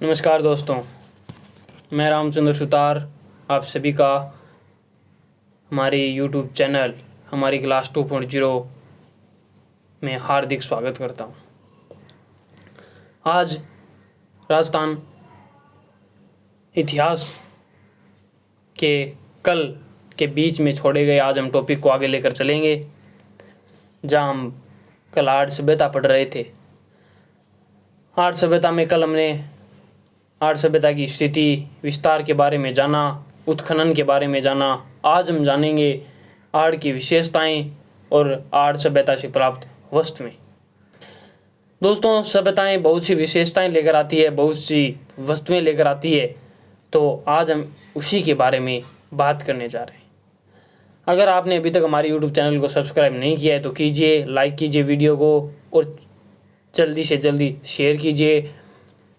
नमस्कार दोस्तों, मैं रामचंद्र सुतार आप सभी का हमारे यूट्यूब चैनल हमारी क्लास 2.0 में हार्दिक स्वागत करता हूँ। आज राजस्थान इतिहास के कल के बीच में छोड़े गए आज हम टॉपिक को आगे लेकर चलेंगे, जहाँ हम कल आर्य सभ्यता पढ़ रहे थे। आर्य सभ्यता में कल हमने आर्य सभ्यता की स्थिति विस्तार के बारे में जाना, उत्खनन के बारे में जाना। आज हम जानेंगे आर्य की विशेषताएं और आर्य सभ्यता से प्राप्त वस्तुएं। दोस्तों, सभ्यताएं बहुत सी विशेषताएं लेकर आती है, बहुत सी वस्तुएं लेकर आती है, तो आज हम उसी के बारे में बात करने जा रहे हैं। अगर आपने अभी तक हमारे यूट्यूब चैनल को सब्सक्राइब नहीं किया है तो कीजिए, लाइक कीजिए वीडियो को और जल्दी से जल्दी शेयर कीजिए,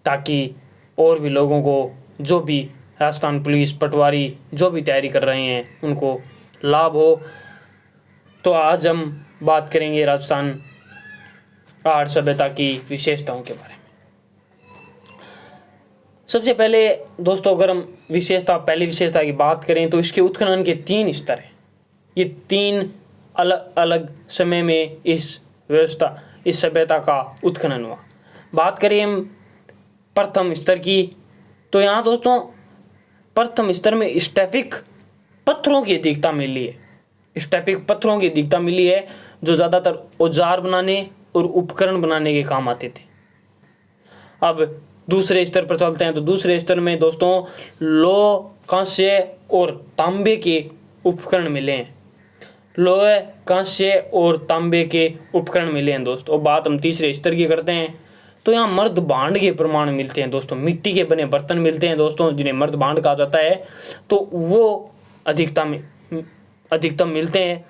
ताकि और भी लोगों को, जो भी राजस्थान पुलिस, पटवारी जो भी तैयारी कर रहे हैं, उनको लाभ हो। तो आज हम बात करेंगे राजस्थान आर्य सभ्यता की विशेषताओं के बारे में। सबसे पहले दोस्तों, अगर हम पहली विशेषता की बात करें तो इसके उत्खनन के 3 स्तर हैं। ये 3 अलग अलग समय में इस सभ्यता का उत्खनन हुआ। बात करें हम प्रथम स्तर की, तो यहाँ दोस्तों प्रथम स्तर में स्टैफिक पत्थरों की अधिकता मिली है। स्टैफिक पत्थरों की अधिकता मिली है, जो ज़्यादातर औजार बनाने और उपकरण बनाने के काम आते थे। अब दूसरे स्तर पर चलते हैं, तो दूसरे स्तर में दोस्तों लोह, कांस्य और तांबे के उपकरण मिले हैं। लोह, कांस्य और तांबे के उपकरण मिले हैं दोस्तों। बात हम तीसरे स्तर की करते हैं, तो यहाँ मर्द भांड के प्रमाण मिलते हैं दोस्तों। मिट्टी के बने बर्तन मिलते हैं दोस्तों, जिन्हें मर्द भांड कहा जाता है, तो वो अधिकतम मिलते हैं।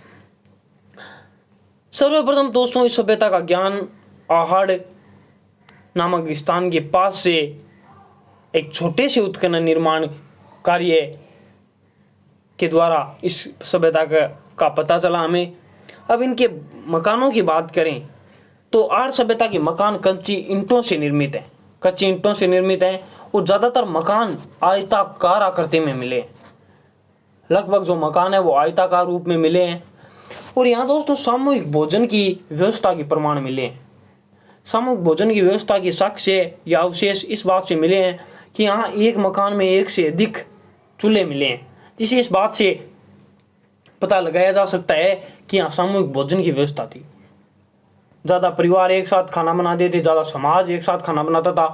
सर्वप्रथम दोस्तों इस सभ्यता का ज्ञान आहड़ नामक स्थान के पास से एक छोटे से उत्खनन निर्माण कार्य के द्वारा इस सभ्यता का पता चला हमें। अब इनके मकानों की बात करें तो आर्य सभ्यता के मकान कच्ची ईंटों से निर्मित हैं और ज़्यादातर मकान आयताकार आकृति में मिले हैं। लगभग जो मकान है वो आयताकार रूप में मिले हैं। और यहाँ दोस्तों सामूहिक भोजन की व्यवस्था के प्रमाण मिले हैं। सामूहिक भोजन की व्यवस्था के साक्ष्य या अवशेष इस बात से मिले हैं कि यहाँ एक मकान में एक से अधिक चूल्हे मिले हैं, जिससे इस बात से पता लगाया जा सकता है कि यहाँ सामूहिक भोजन की व्यवस्था थी। ज़्यादा परिवार एक साथ खाना बनाते थे, ज़्यादा समाज एक साथ खाना बनाता था।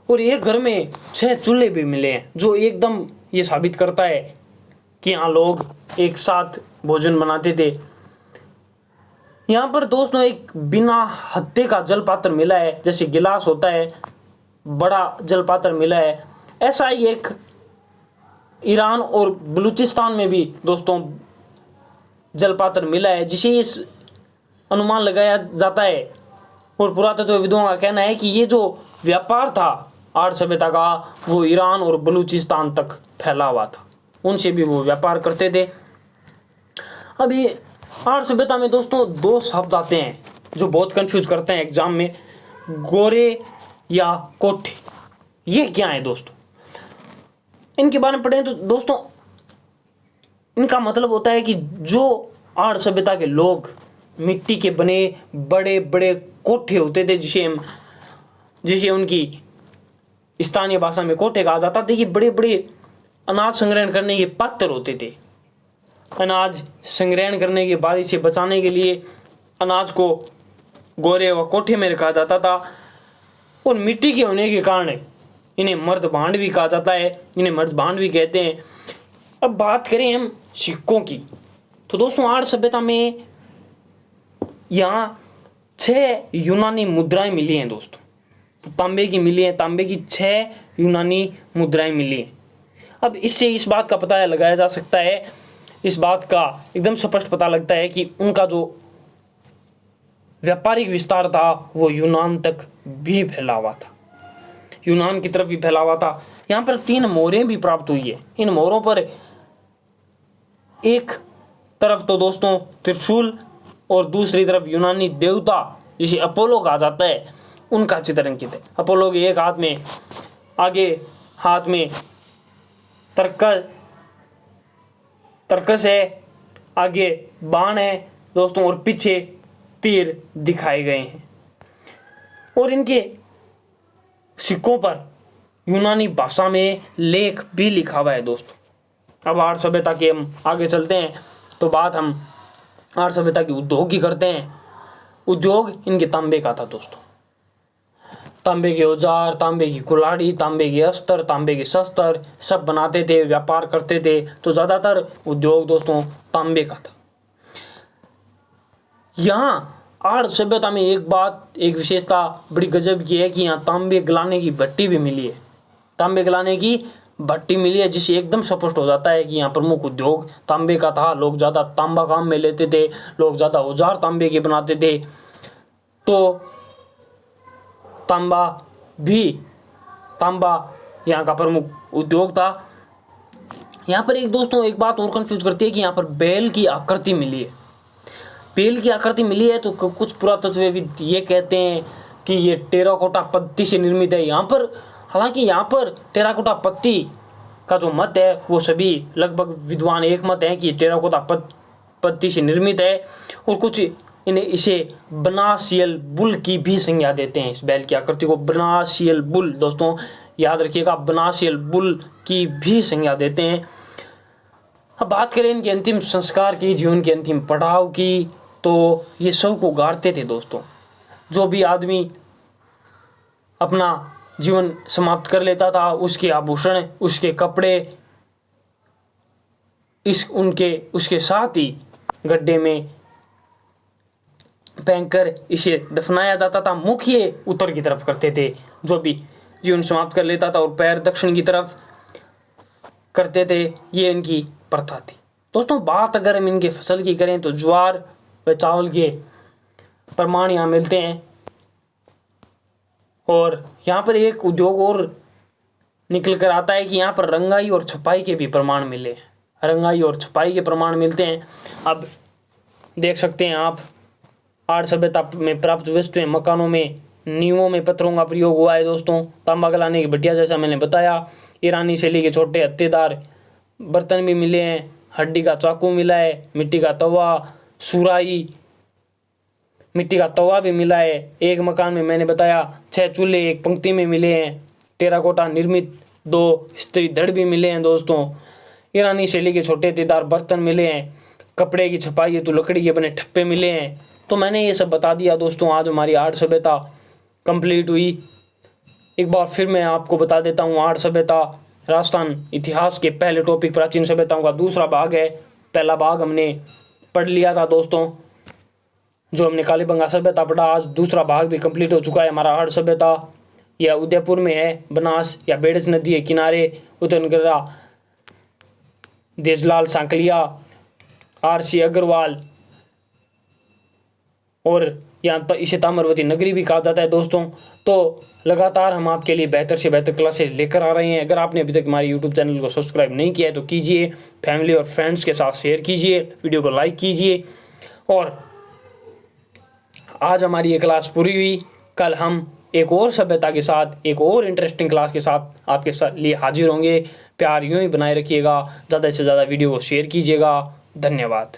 और एक घर में 6 चूल्हे भी मिले हैं, जो एकदम ये साबित करता है कि यहाँ लोग एक साथ भोजन बनाते थे। यहाँ पर दोस्तों एक बिना हत्थे का जल पात्र मिला है, जैसे गिलास होता है, बड़ा जल पात्र मिला है। ऐसा ही एक ईरान और बलूचिस्तान में भी दोस्तों जल पात्र मिला है, जिसे इस अनुमान लगाया जाता है। और पुरातत्वविदों का कहना है कि ये जो व्यापार था आर्य सभ्यता का, वो ईरान और बलूचिस्तान तक फैला हुआ था, उनसे भी वो व्यापार करते थे। अभी आर्य सभ्यता में दोस्तों 2 शब्द आते हैं जो बहुत कंफ्यूज करते हैं एग्जाम में, गोरे या कोठे। ये क्या है दोस्तों? इनके बारे में पढ़ें तो दोस्तों इनका मतलब होता है कि जो आर्य सभ्यता के लोग मिट्टी के बने बड़े बड़े कोठे होते थे, जिसे उनकी स्थानीय भाषा में कोठे कहा जाता था, कि बड़े बड़े अनाज संग्रहण करने के पात्र होते थे। अनाज संग्रहण करने के बारिश से बचाने के लिए अनाज को गोरे व कोठे में रखा जाता था। और मिट्टी के होने के कारण इन्हें मर्द भांड भी कहा जाता है, इन्हें मर्द भांड भी कहते हैं। अब बात करें हम सिक्कों की, तो दोस्तों आर्य सभ्यता में यहाँ 6 यूनानी मुद्राएं मिली हैं दोस्तों। तांबे की मिली हैं, तांबे की 6 यूनानी मुद्राएं मिली हैं। अब इससे इस बात का पता लगाया जा सकता है, इस बात का एकदम स्पष्ट पता लगता है कि उनका जो व्यापारिक विस्तार था वो यूनान तक भी फैला हुआ था, यूनान की तरफ भी फैला हुआ था। यहाँ पर 3 मोहरें भी प्राप्त हुई है। इन मोहरों पर एक तरफ तो दोस्तों त्रिशूल और दूसरी तरफ यूनानी देवता जिसे अपोलो कहा जाता है, उनका चित्र अंकित है। अपोलो के एक हाथ में आगे हाथ में तरकस है, आगे बाण है दोस्तों, और पीछे तीर दिखाए गए हैं। और इनके सिक्कों पर यूनानी भाषा में लेख भी लिखा हुआ है दोस्तों। अब आर्य सभ्यता के हम आगे चलते हैं तो बात हम आर्य सभ्यता के उद्योग की करते हैं। उद्योग इनके तांबे का था दोस्तों। तांबे के औजार, तांबे की कुल्हाड़ी, तांबे के अस्त्र, तांबे के शस्त्र सब बनाते थे, व्यापार करते थे। तो ज़्यादातर उद्योग दोस्तों तांबे का था। यहाँ आर्य सभ्यता में एक विशेषता बड़ी गजब की है कि यहाँ तांबे गलाने की भट्टी भी मिली है। तांबे गलाने की भट्टी मिली है, जिससे एकदम स्पष्ट हो जाता है कि यहाँ प्रमुख उद्योग तांबे का था। लोग ज़्यादा तांबा काम में लेते थे, लोग ज़्यादा औजार तांबे के बनाते थे। तो तांबा यहाँ का प्रमुख उद्योग था। यहाँ पर दोस्तों एक बात और कंफ्यूज करती है कि यहाँ पर बेल की आकृति मिली है। बेल की आकृति मिली है तो कुछ पुरातत्वविद ये कहते हैं कि ये टेराकोटा पत्ती से निर्मित है। यहाँ पर हालांकि यहाँ पर टेराकोटा पत्ती का जो मत है वो सभी लगभग विद्वान एक मत है कि ये टेराकोटा पत्ती से निर्मित है। और कुछ इसे बनासियल बुल की भी संज्ञा देते हैं। इस बैल की आकृति को बनासियल बुल, दोस्तों याद रखिएगा, बनासियल बुल की भी संज्ञा देते हैं। अब बात करें इनके अंतिम संस्कार की, जीवन के अंतिम पड़ाव की, तो ये सब को गाड़ते थे दोस्तों। जो भी आदमी अपना जीवन समाप्त कर लेता था, उसके आभूषण, उसके कपड़े उसके साथ ही गड्ढे में फेंककर इसे दफनाया जाता था। मुख ये उत्तर की तरफ करते थे जो भी जीवन समाप्त कर लेता था, और पैर दक्षिण की तरफ करते थे। ये इनकी प्रथा थी दोस्तों। बात अगर हम इनके फसल की करें तो ज्वार व चावल के प्रमाण यहाँ मिलते हैं। और यहाँ पर एक उद्योग और निकल कर आता है कि यहाँ पर रंगाई और छपाई के भी प्रमाण मिले। रंगाई और छपाई के प्रमाण मिलते हैं। अब देख सकते हैं आप, आर्य सभ्यता में प्राप्त वस्तुएं, मकानों में नींवों में पत्थरों का प्रयोग हुआ है दोस्तों। तांबा गलाने की भट्टियाँ जैसा मैंने बताया। ईरानी शैली के छोटे हत्थेदार बर्तन भी मिले हैं। हड्डी का चाकू मिला है। मिट्टी का तवा, सुराही, मिट्टी का तवा भी मिला है। एक मकान में मैंने बताया 6 चूल्हे एक पंक्ति में मिले हैं। टेराकोटा निर्मित 2 स्त्री धड़ भी मिले हैं दोस्तों। ईरानी शैली के छोटे हत्थेदार बर्तन मिले हैं। कपड़े की छपाई है तो लकड़ी के बने ठप्पे मिले हैं। तो मैंने ये सब बता दिया दोस्तों। आज हमारी आर्य सभ्यता कंप्लीट हुई। एक बार फिर मैं आपको बता देता हूँ, आर्य सभ्यता राजस्थान इतिहास के पहले टॉपिक प्राचीन सभ्यताओं का दूसरा भाग है। पहला भाग हमने पढ़ लिया था दोस्तों, जो हमने कालीबंगा सभ्यता पढ़ा। आज दूसरा भाग भी कंप्लीट हो चुका है हमारा। आर्य सभ्यता यह उदयपुर में है, बनास या बेड़स नदी के किनारे। उदयनगरा, देजलाल सांकलिया, RC अग्रवाल, और यहाँ तो इसे ताम्रवती नगरी भी कहा जाता है दोस्तों। तो लगातार हम आपके लिए बेहतर से बेहतर क्लासेस लेकर आ रहे हैं। अगर आपने अभी तक हमारे यूट्यूब चैनल को सब्सक्राइब नहीं किया है तो कीजिए, फैमिली और फ्रेंड्स के साथ शेयर कीजिए, वीडियो को लाइक कीजिए। और आज हमारी ये क्लास पूरी हुई। कल हम एक और सभ्यता के साथ, एक और इंटरेस्टिंग क्लास के साथ आपके लिए हाजिर होंगे। प्यार यूँ ही बनाए रखिएगा। ज़्यादा से ज़्यादा वीडियो को शेयर कीजिएगा। धन्यवाद।